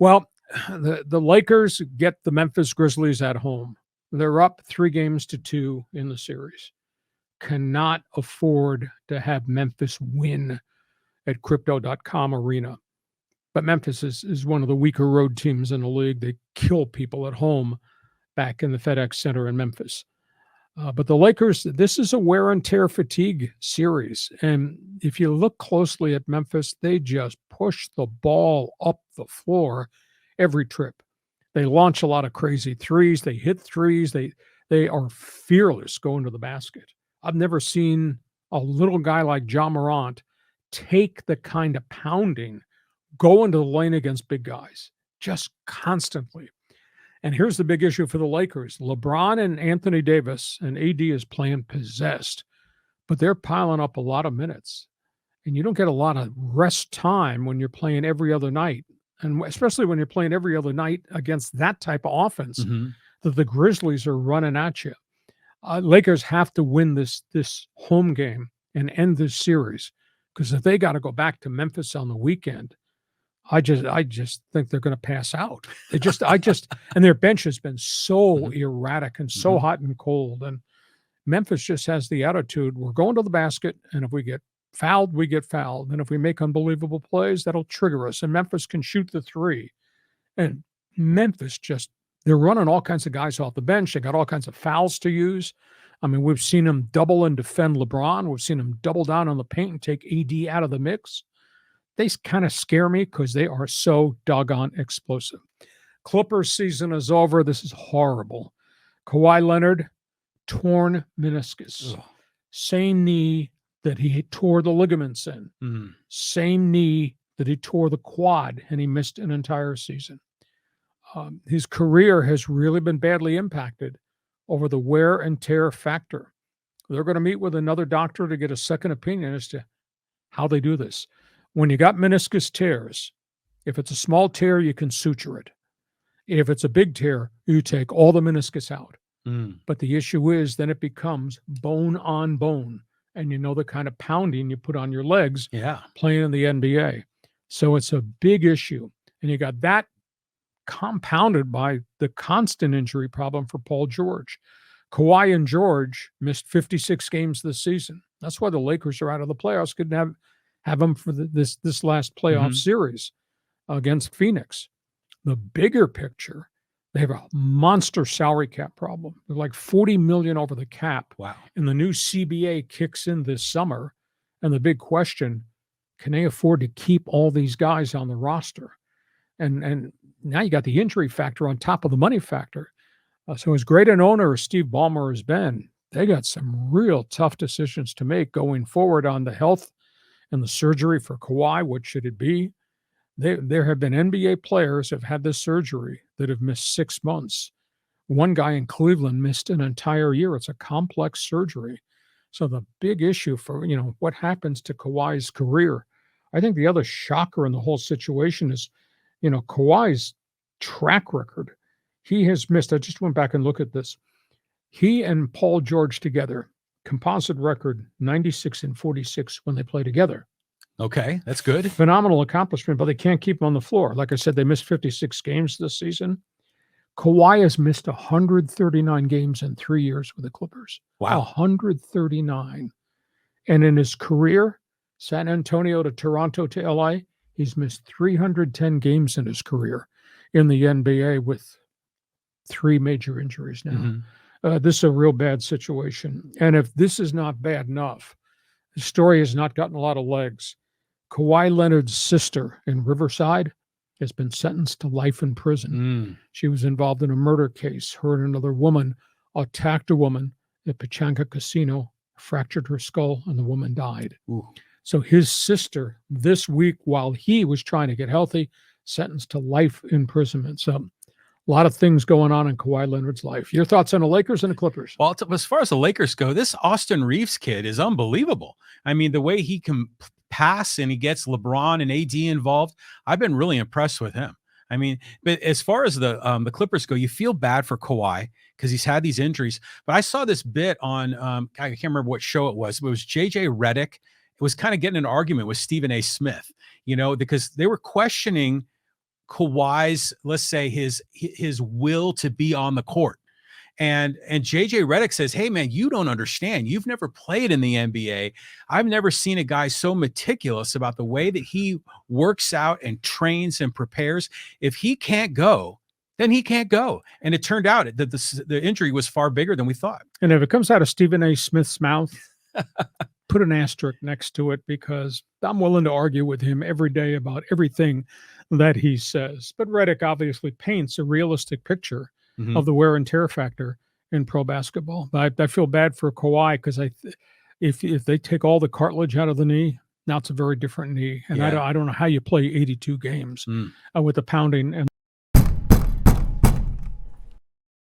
Well, the Lakers get the Memphis Grizzlies at home. They're up 3-2 in the series. Cannot afford to have Memphis win at Crypto.com Arena. But Memphis is one of the weaker road teams in the league. They kill people at home back in the FedEx Center in Memphis. But the Lakers, this is a wear and tear fatigue series. And if you look closely at Memphis, they just push the ball up the floor every trip. They launch a lot of crazy threes. They hit threes. They are fearless going to the basket. I've never seen a little guy like Ja Morant take the kind of pounding, go into the lane against big guys, just constantly. And here's the big issue for the Lakers. LeBron and Anthony Davis and AD is playing possessed, but they're piling up a lot of minutes. And you don't get a lot of rest time when you're playing every other night. And especially when you're playing every other night against that type of offense that the Grizzlies are running at you. Lakers have to win this home game and end this series, because if they got to go back to Memphis on the weekend, I just think they're going to pass out. And their bench has been so erratic and so hot and cold. And Memphis just has the attitude, we're going to the basket, and if we get fouled, we get fouled. And if we make unbelievable plays, that'll trigger us. And Memphis can shoot the three. And Memphis they're running all kinds of guys off the bench. They got all kinds of fouls to use. I mean, we've seen them double and defend LeBron. We've seen them double down on the paint and take AD out of the mix. They kind of scare me because they are so doggone explosive. Clippers season is over. This is horrible. Kawhi Leonard, torn meniscus. Ugh. Same knee that he tore the ligaments in. Same knee that he tore the quad, and he missed an entire season. His career has really been badly impacted over the wear and tear factor. They're going to meet with another doctor to get a second opinion as to how they do this. When you got meniscus tears, if it's a small tear, you can suture it. If it's a big tear, you take all the meniscus out. But the issue is then it becomes bone on bone. And you know the kind of pounding you put on your legs playing in the NBA. So it's a big issue. And you got that compounded by the constant injury problem for Paul George. Kawhi and George missed 56 games this season. That's why the Lakers are out of the playoffs. Couldn't have them for this last playoff series against Phoenix. The bigger picture, they have a monster salary cap problem. They're like $40 million over the cap. Wow. And the new CBA kicks in this summer. And the big question, can they afford to keep all these guys on the roster? And now you got the injury factor on top of the money factor. So as great an owner as Steve Ballmer has been, they got some real tough decisions to make going forward on the health and the surgery for Kawhi. What should it be? There have been NBA players who have had this surgery that have missed 6 months. One guy in Cleveland missed an entire year. It's a complex surgery. So the big issue for, what happens to Kawhi's career, I think the other shocker in the whole situation is, Kawhi's track record. He has missed, I just went back and looked at this. He and Paul George together, composite record 96-46 when they play together. Okay, that's good. Phenomenal accomplishment, but they can't keep him on the floor. Like I said, they missed 56 games this season. Kawhi has missed 139 games in 3 years with the Clippers. Wow. 139. And in his career, San Antonio to Toronto to LA, he's missed 310 games in his career in the NBA with 3 major injuries now. This is a real bad situation. And if this is not bad enough, the story has not gotten a lot of legs. Kawhi Leonard's sister in Riverside has been sentenced to life in prison. She was involved in a murder case. Her and another woman attacked a woman at Pechanga Casino, fractured her skull, and the woman died. Ooh. So his sister, this week, while he was trying to get healthy, sentenced to life imprisonment. So a lot of things going on in Kawhi Leonard's life. Your thoughts on the Lakers and the Clippers? Well, as far as the Lakers go, this Austin Reeves kid is unbelievable. I mean, the way he can pass and he gets LeBron and AD involved, I've been really impressed with him. I mean, but as far as the Clippers go, you feel bad for Kawhi because he's had these injuries. But I saw this bit on, I can't remember what show it was. It was JJ Redick. It was kind of getting an argument with Stephen A. Smith, because they were questioning Kawhi's, let's say his will to be on the court. And JJ Redick says, hey man, you don't understand. You've never played in the NBA. I've never seen a guy so meticulous about the way that he works out and trains and prepares. If he can't go, then he can't go. And it turned out that the injury was far bigger than we thought. And if it comes out of Stephen A. Smith's mouth, put an asterisk next to it, because I'm willing to argue with him every day about everything that he says. But Redick obviously paints a realistic picture of the wear and tear factor in pro basketball. But I feel bad for Kawhi, because if they take all the cartilage out of the knee, now it's a very different knee. And I don't know how you play 82 games with the pounding and